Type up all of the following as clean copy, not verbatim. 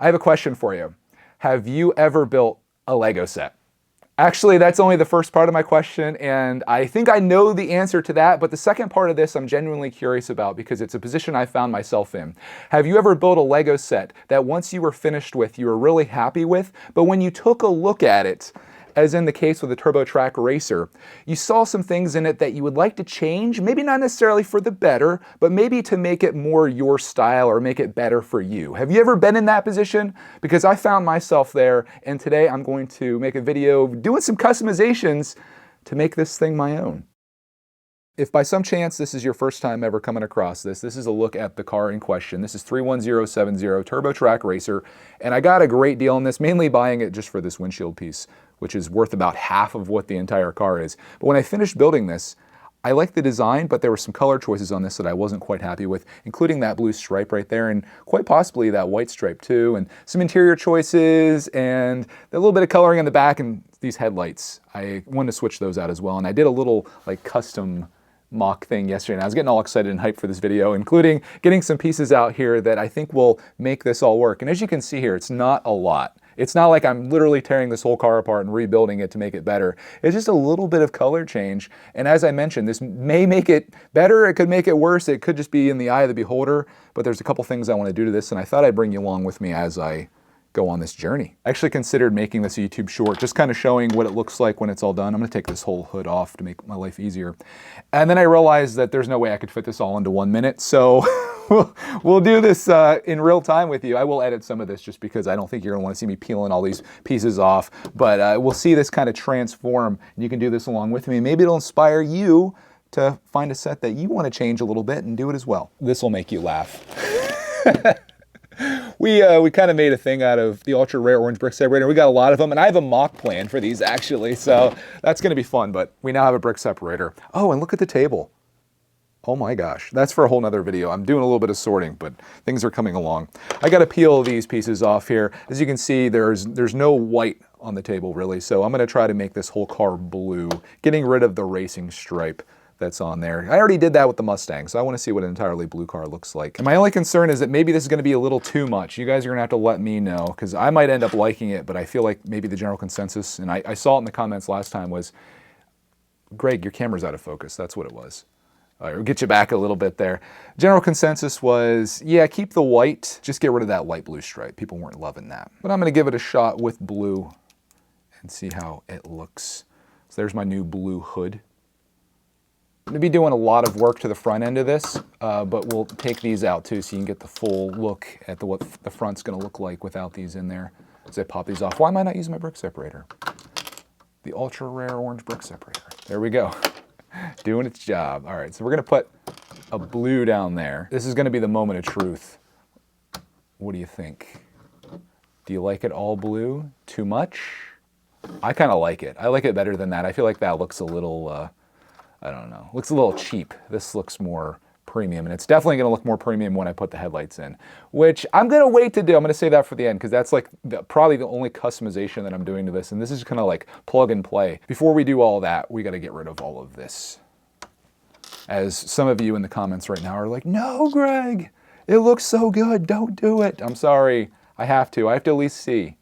I have a question for you. Have you ever built a Lego set? Actually, that's only the first part of my question, and I think I know the answer to that, but the second part of this I'm genuinely curious about because it's a position I found myself in. Have you ever built a Lego set that once you were finished with, you were really happy with, but when you took a look at it, as in the case with the TurboTrack Racer, you saw some things in it that you would like to change, maybe not necessarily for the better, but maybe to make it more your style or make it better for you. Have you ever been in that position? Because I found myself there, and today I'm going to make a video doing some customizations to make this thing my own. If by some chance this is your first time ever coming across this is a look at the car in question. This is 31070 TurboTrack Racer, and I got a great deal on this, mainly buying it just for this windshield piece, which is worth about half of what the entire car is. But when I finished building this, I liked the design, but there were some color choices on this that I wasn't quite happy with, including that blue stripe right there, and quite possibly that white stripe too, and some interior choices, and a little bit of coloring on the back, and these headlights. I wanted to switch those out as well, and I did a little like custom mock thing yesterday, and I was getting all excited and hyped for this video, including getting some pieces out here that I think will make this all work. And as you can see here, it's not a lot. It's not like I'm literally tearing this whole car apart and rebuilding it to make it better. It's just a little bit of color change. And as I mentioned, this may make it better, it could make it worse, it could just be in the eye of the beholder, but there's a couple things I want to do to this, and I thought I'd bring you along with me as I go on this journey. I actually considered making this a YouTube short, just kind of showing what it looks like when it's all done. I'm gonna take this whole hood off to make my life easier. And then I realized that there's no way I could fit this all into 1 minute, so we'll do this in real time with you. I will edit some of this just because I don't think you're gonna wanna see me peeling all these pieces off, but we'll see this kind of transform, and you can do this along with me. Maybe it'll inspire you to find a set that you wanna change a little bit and do it as well. This will make you laugh. We kind of made a thing out of the ultra rare orange brick separator. We got a lot of them, and I have a mock plan for these actually, so that's going to be fun. But we now have a brick separator. Oh, and look at the table. Oh my gosh, that's for a whole nother video. I'm doing a little bit of sorting, but things are coming along. I got to peel these pieces off here. As you can see, there's no white on the table really, so I'm going to try to make this whole car blue, getting rid of the racing stripe that's on there. I already did that with the Mustang, so I want to see what an entirely blue car looks like. And my only concern is that maybe this is going to be a little too much. You guys are going to have to let me know, because I might end up liking it, but I feel like maybe the general consensus, and I saw it in the comments last time, was, Greg, your camera's out of focus. That's what it was. All right, we'll get you back a little bit there. General consensus was, yeah, keep the white, just get rid of that light blue stripe. People weren't loving that. But I'm going to give it a shot with blue and see how it looks. So there's my new blue hood. I'm going to be doing a lot of work to the front end of this, but we'll take these out too so you can get the full look at what the front's going to look like without these in there as I pop these off. Why am I not using my brick separator? The ultra rare orange brick separator. There we go. Doing its job. All right, so we're going to put a blue down there. This is going to be the moment of truth. What do you think? Do you like it all blue? Too much? I kind of like it. I like it better than that. I feel like that looks a little... I don't know, looks a little cheap. This looks more premium, and it's definitely gonna look more premium when I put the headlights in, which I'm gonna wait to do. I'm gonna save that for the end, because that's like probably the only customization that I'm doing to this, and this is kind of like plug and play. Before we do all that, we gotta get rid of all of this. As some of you in the comments right now are like, no, Greg, it looks so good, don't do it. I'm sorry, I have to at least see.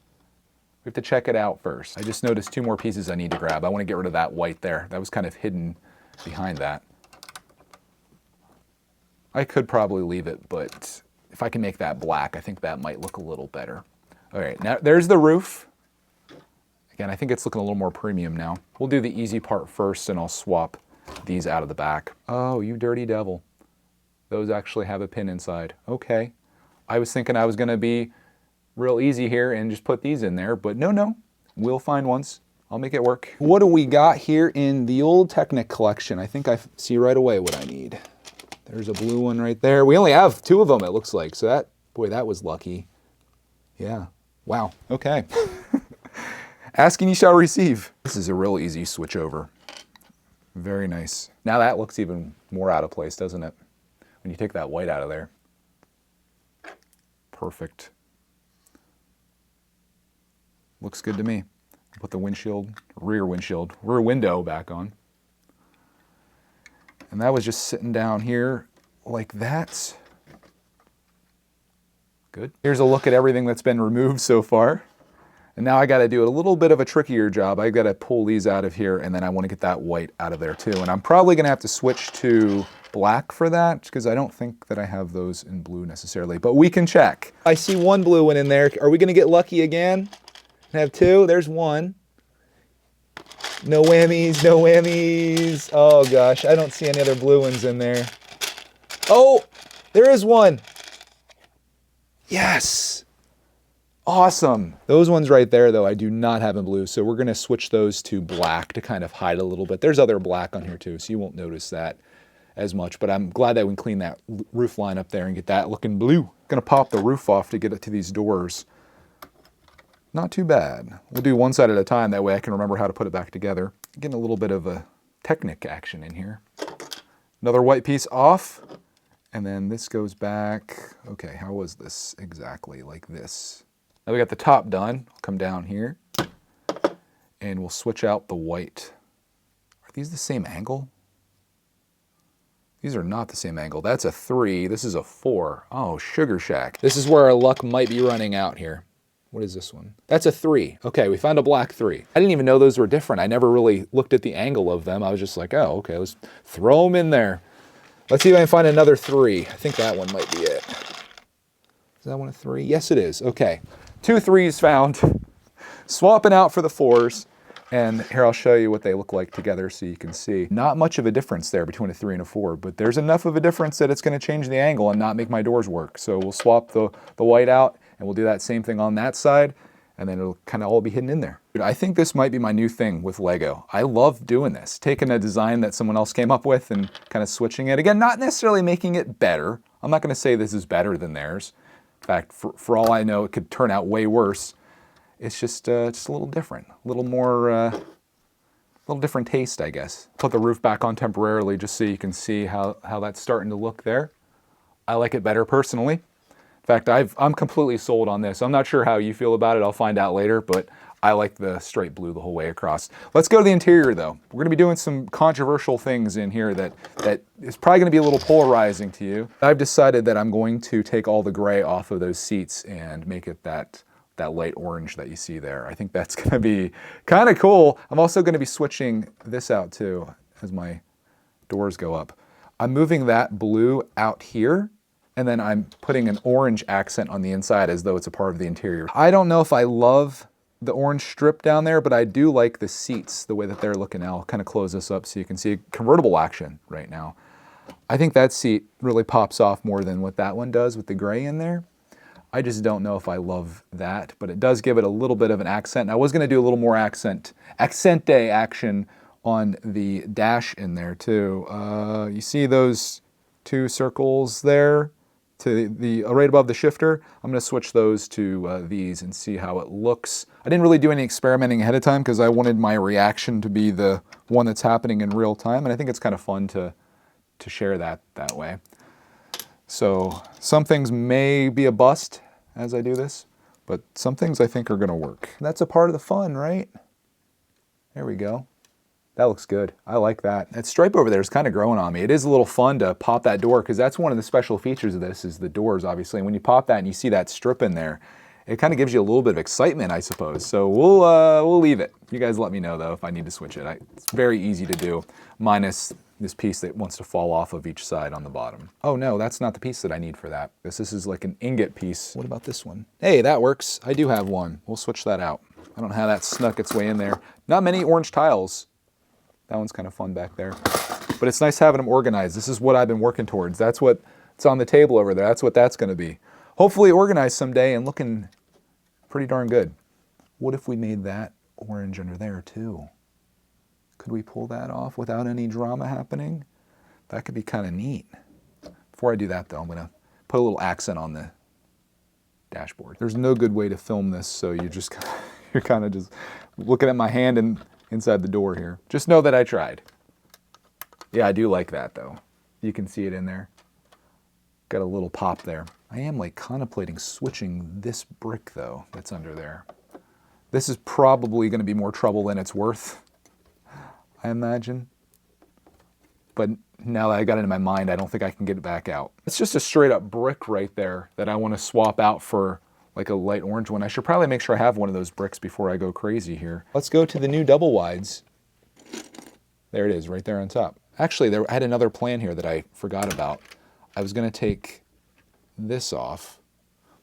We have to check it out first. I just noticed 2 more pieces I need to grab. I wanna get rid of that white there. That was kind of hidden behind that. I could probably leave it, but if I can make that black, I think that might look a little better. All right, now there's the roof. Again, I think it's looking a little more premium now. We'll do the easy part first, and I'll swap these out of the back. Oh, you dirty devil. Those actually have a pin inside. Okay. I was thinking I was gonna be real easy here and just put these in there, but no, we'll find ones. I'll make it work. What do we got here in the old Technic collection? I think I see right away what I need. There's a blue one right there. We only have 2 of them, it looks like. So that was lucky. Yeah, wow, okay. Ask and you shall receive. This is a real easy switch over. Very nice. Now that looks even more out of place, doesn't it? When you take that white out of there. Perfect. Looks good to me. Put the rear window back on. And that was just sitting down here like that. Good. Here's a look at everything that's been removed so far. And now I got to do a little bit of a trickier job. I got to pull these out of here, and then I want to get that white out of there too. And I'm probably going to have to switch to black for that because I don't think that I have those in blue necessarily, but we can check. I see one blue one in there. Are we going to get lucky again? Have two? There's one. No whammies, no whammies. Oh gosh, I don't see any other blue ones in there. Oh, there is one. Yes. Awesome. Those ones right there, though, I do not have in blue, so we're going to switch those to black to kind of hide a little bit. There's other black on here, too, so you won't notice that as much, but I'm glad that we can clean that roof line up there and get that looking blue. Going to pop the roof off to get it to these doors. Not too bad. We'll do one side at a time, that way I can remember how to put it back together. Getting a little bit of a Technic action in here. Another white piece off, and then this goes back. Okay, how was this exactly? Like this. Now we got the top done. I'll come down here and we'll switch out the white. Are these the same angle? These are not the same angle. That's a 3, this is a 4. Oh, Sugar Shack. This is where our luck might be running out here. What is this one? That's a 3. Okay, we found a black 3. I didn't even know those were different. I never really looked at the angle of them. I was just like, oh, okay, let's throw them in there. Let's see if I can find another 3. I think that one might be it. Is that one a 3? Yes, it is. Okay. 2 3s found. Swapping out for the 4s. And here I'll show you what they look like together so you can see. Not much of a difference there between a 3 and a 4, but there's enough of a difference that it's going to change the angle and not make my doors work. So we'll swap the white out, and we'll do that same thing on that side, and then it'll kind of all be hidden in there. I think this might be my new thing with Lego. I love doing this, taking a design that someone else came up with and kind of switching it. Again, not necessarily making it better. I'm not going to say this is better than theirs. In fact, for all I know, it could turn out way worse. It's just a little different, a little more, little different taste, I guess. Put the roof back on temporarily just so you can see how that's starting to look there. I like it better personally. In fact, I'm completely sold on this. I'm not sure how you feel about it. I'll find out later, but I like the straight blue the whole way across. Let's go to the interior, though. We're going to be doing some controversial things in here that is probably going to be a little polarizing to you. I've decided that I'm going to take all the gray off of those seats and make it that light orange that you see there. I think that's going to be kind of cool. I'm also going to be switching this out too as my doors go up. I'm moving that blue out here, and then I'm putting an orange accent on the inside as though it's a part of the interior. I don't know if I love the orange strip down there, but I do like the seats, the way that they're looking now. I'll kind of close this up so you can see convertible action right now. I think that seat really pops off more than what that one does with the gray in there. I just don't know if I love that, but it does give it a little bit of an accent. And I was going to do a little more accente action on the dash in there too. You see those 2 circles there to the right above the shifter? I'm going to switch those to these and see how it looks. I didn't really do any experimenting ahead of time because I wanted my reaction to be the one that's happening in real time, and I think it's kind of fun to share that way. So some things may be a bust as I do this, but some things I think are going to work. That's a part of the fun, right? There we go. That looks good. I like that. That stripe over there is kind of growing on me. It is a little fun to pop that door because that's one of the special features of this is the doors, obviously. And when you pop that and you see that strip in there, it kind of gives you a little bit of excitement, I suppose. So we'll leave it. You guys let me know, though, if I need to switch it. It's very easy to do, minus this piece that wants to fall off of each side on the bottom. Oh no, that's not the piece that I need for that. This is like an ingot piece. What about this one? Hey, that works. I do have one. We'll switch that out. I don't know how that snuck its way in there. Not many orange tiles. That one's kind of fun back there. But it's nice having them organized. This is what I've been working towards. That's what's on the table over there. That's what that's going to be. Hopefully organized someday and looking pretty darn good. What if we made that orange under there too? Could we pull that off without any drama happening? That could be kind of neat. Before I do that though, I'm going to put a little accent on the dashboard. There's no good way to film this, so you're kind of just looking at my hand and inside the door here. Just know that I tried. Yeah, I do like that though. You can see it in there. Got a little pop there. I am like contemplating switching this brick though that's under there. This is probably going to be more trouble than it's worth, I imagine. but now that I got it in my mind, I don't think I can get it back out. It's just a straight up brick right there that I want to swap out for like a light orange one. I should probably make sure I have one of those bricks before I go crazy here. Let's go to the new double wides. There it is, right there on top. Actually, I had another plan here that I forgot about. I was going to take this off,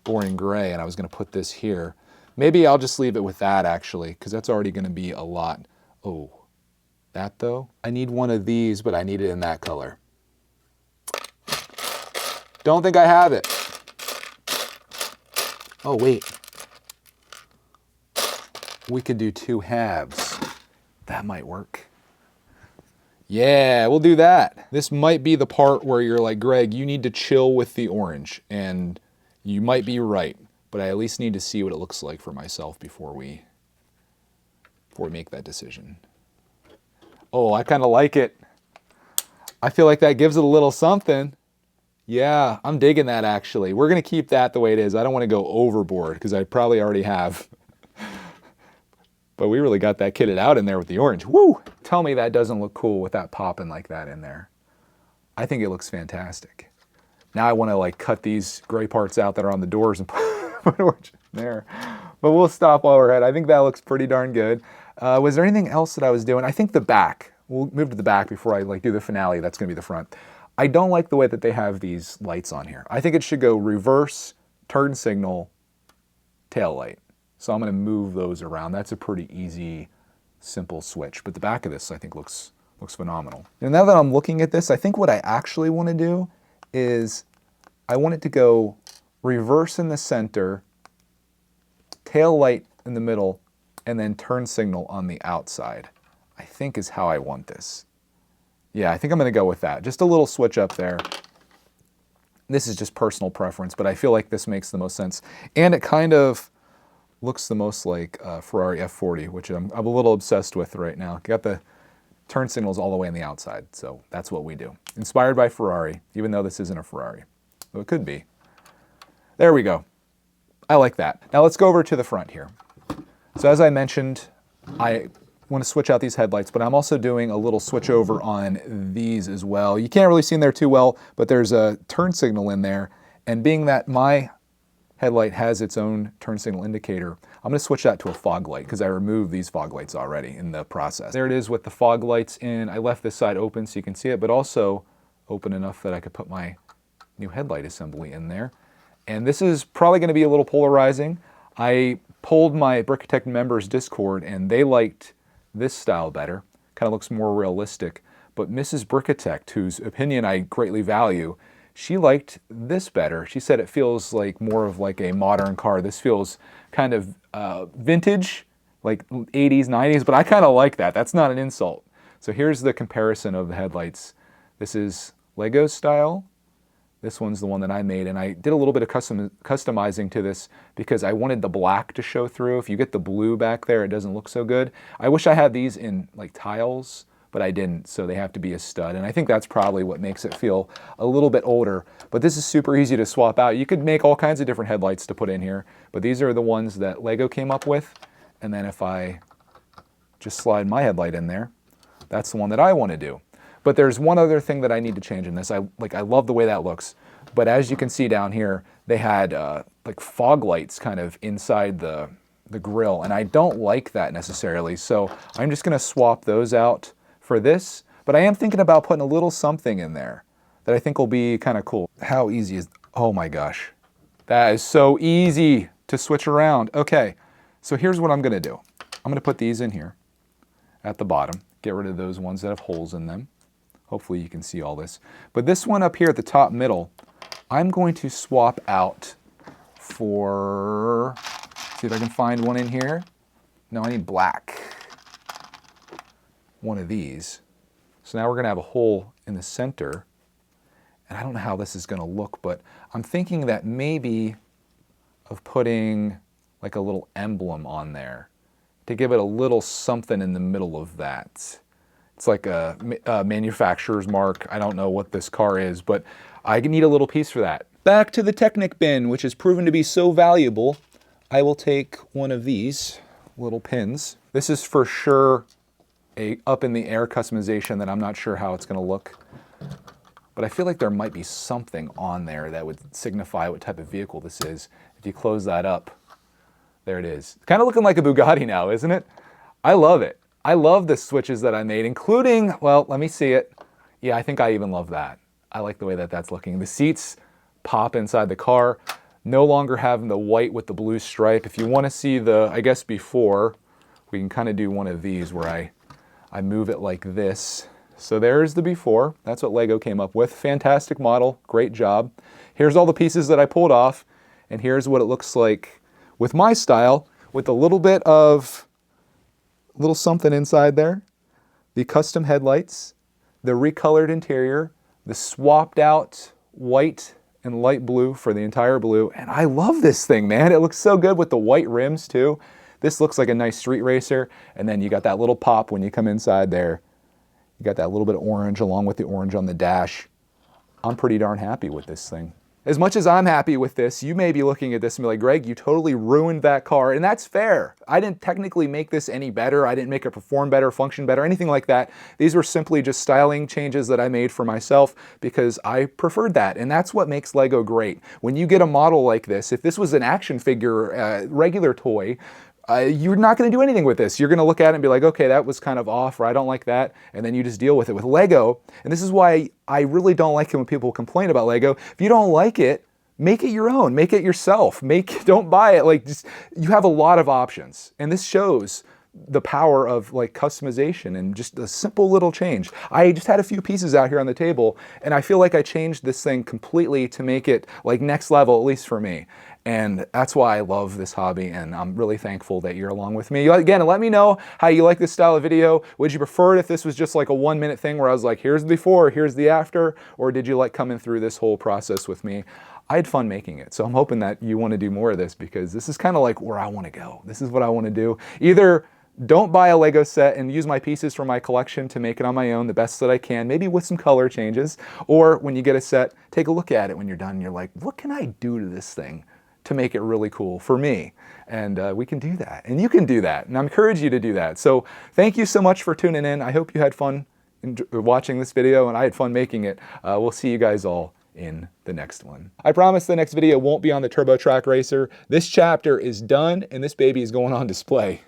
boring gray, and I was going to put this here. Maybe I'll just leave it with that, actually, because that's already going to be a lot. Oh, that though? I need one of these, but I need it in that color. Don't think I have it. Oh, wait. We could do 2 halves. That might work. Yeah, we'll do that. This might be the part where you're like, Greg, you need to chill with the orange. And you might be right, but I at least need to see what it looks like for myself before we make that decision. Oh, I kind of like it. I feel like that gives it a little something. Yeah, I'm digging that actually. We're going to keep that the way it is. I don't want to go overboard because I probably already have. But we really got that kitted out in there with the orange. Woo! Tell me that doesn't look cool with that popping like that in there. I think it looks fantastic. Now I want to like cut these gray parts out that are on the doors and put orange in there. But we'll stop while we're ahead. I think that looks pretty darn good. Was there anything else that I was doing? I think the back. We'll move to the back before I like do the finale. That's going to be the front. I don't like the way that they have these lights on here. I think it should go reverse, turn signal, tail light. So I'm going to move those around. That's a pretty easy, simple switch. But the back of this, I think, looks phenomenal. And now that I'm looking at this, I think what I actually want to do is I want it to go reverse in the center, tail light in the middle, and then turn signal on the outside. I think is how I want this. Yeah, I think I'm going to go with that. Just a little switch up there. This is just personal preference, but I feel like this makes the most sense. And it kind of looks the most like Ferrari F40, which I'm a little obsessed with right now. Got the turn signals all the way on the outside, so that's what we do. Inspired by Ferrari, even though this isn't a Ferrari. So it could be. There we go. I like that. Now let's go over to the front here. So as I mentioned, I want to switch out these headlights, but I'm also doing a little switch over on these as well. You can't really see in there too well, but there's a turn signal in there. And being that my headlight has its own turn signal indicator, I'm going to switch that to a fog light because I removed these fog lights already in the process. There it is with the fog lights in. I left this side open so you can see it, but also open enough that I could put my new headlight assembly in there. And this is probably going to be a little polarizing. I polled my Brickitect members Discord and they liked this style better. Kind of looks more realistic. But Mrs. Brickitect, whose opinion I greatly value, she liked this better. She said it feels like more of like a modern car. This feels kind of vintage, like 80s, 90s, but I kind of like that. That's not an insult. So here's the comparison of the headlights. This is Lego style. This one's the one that I made, and I did a little bit of customizing to this because I wanted the black to show through. If you get the blue back there, it doesn't look so good. I wish I had these in like tiles, but I didn't, so they have to be a stud. And I think that's probably what makes it feel a little bit older. But this is super easy to swap out. You could make all kinds of different headlights to put in here, but these are the ones that Lego came up with. And then if I just slide my headlight in there, that's the one that I want to do. But there's one other thing that I need to change in this. I love the way that looks. But as you can see down here, they had like fog lights kind of inside the grille. And I don't like that necessarily. So I'm just going to swap those out for this. But I am thinking about putting a little something in there that I think will be kind of cool. How easy is, oh my gosh. That is so easy to switch around. Okay, so here's what I'm going to do. I'm going to put these in here at the bottom. Get rid of those ones that have holes in them. Hopefully you can see all this. But this one up here at the top middle, I'm going to swap out for, see if I can find one in here. No, I need black. One of these. So now we're going to have a hole in the center. And I don't know how this is going to look, but I'm thinking that maybe of putting like a little emblem on there to give it a little something in the middle of that. It's like a manufacturer's mark. I don't know what this car is, but I need a little piece for that. Back to the Technic bin, which has proven to be so valuable. I will take one of these little pins. This is for sure a up in the air customization that I'm not sure how it's going to look. But I feel like there might be something on there that would signify what type of vehicle this is. If you close that up, there it is. It's kind of looking like a Bugatti now, isn't it? I love it. I love the switches that I made, including, well, let me see it. Yeah, I think I even love that. I like the way that that's looking. The seats pop inside the car, no longer having the white with the blue stripe. If you want to see the, I guess before, we can kind of do one of these where I move it like this. So there's the before. That's what Lego came up with. Fantastic model, great job. Here's all the pieces that I pulled off, and here's what it looks like with my style, with a little bit of, little something inside there. The custom headlights, the recolored interior, the swapped out white and light blue for the entire blue. And I love this thing, man. It looks so good with the white rims too. This looks like a nice street racer. And then you got that little pop when you come inside there. You got that little bit of orange along with the orange on the dash. I'm pretty darn happy with this thing. As much as I'm happy with this, you may be looking at this and be like, Greg, you totally ruined that car. And that's fair. I didn't technically make this any better. I didn't make it perform better, function better, anything like that. These were simply just styling changes that I made for myself because I preferred that. And that's what makes Lego great. When you get a model like this, if this was an action figure, regular toy, you're not going to do anything with this. You're going to look at it and be like, okay, that was kind of off, or I don't like that, and then you just deal with it. With Lego, and this is why I really don't like it when people complain about Lego. If you don't like it, make it your own. Make it yourself. Don't buy it. Like, just, you have a lot of options, and this shows the power of like customization and just a simple little change. I just had a few pieces out here on the table, and I feel like I changed this thing completely to make it like next level, at least for me. And that's why I love this hobby, and I'm really thankful that you're along with me. Again, let me know how you like this style of video. Would you prefer it if this was just like a 1-minute thing where I was like, here's the before, here's the after, or did you like coming through this whole process with me? I had fun making it, so I'm hoping that you want to do more of this because this is kind of like where I want to go. This is what I want to do. Either don't buy a Lego set and use my pieces from my collection to make it on my own the best that I can, maybe with some color changes, or when you get a set, take a look at it when you're done and you're like, what can I do to this thing to make it really cool for me? And we can do that, and you can do that, and I encourage you to do that. So thank you so much for tuning in. I hope you had fun watching this video, and I had fun making it. We'll see you guys all in the next one. I promise the next video won't be on the Turbo Track Racer. This chapter is done, and this baby is going on display.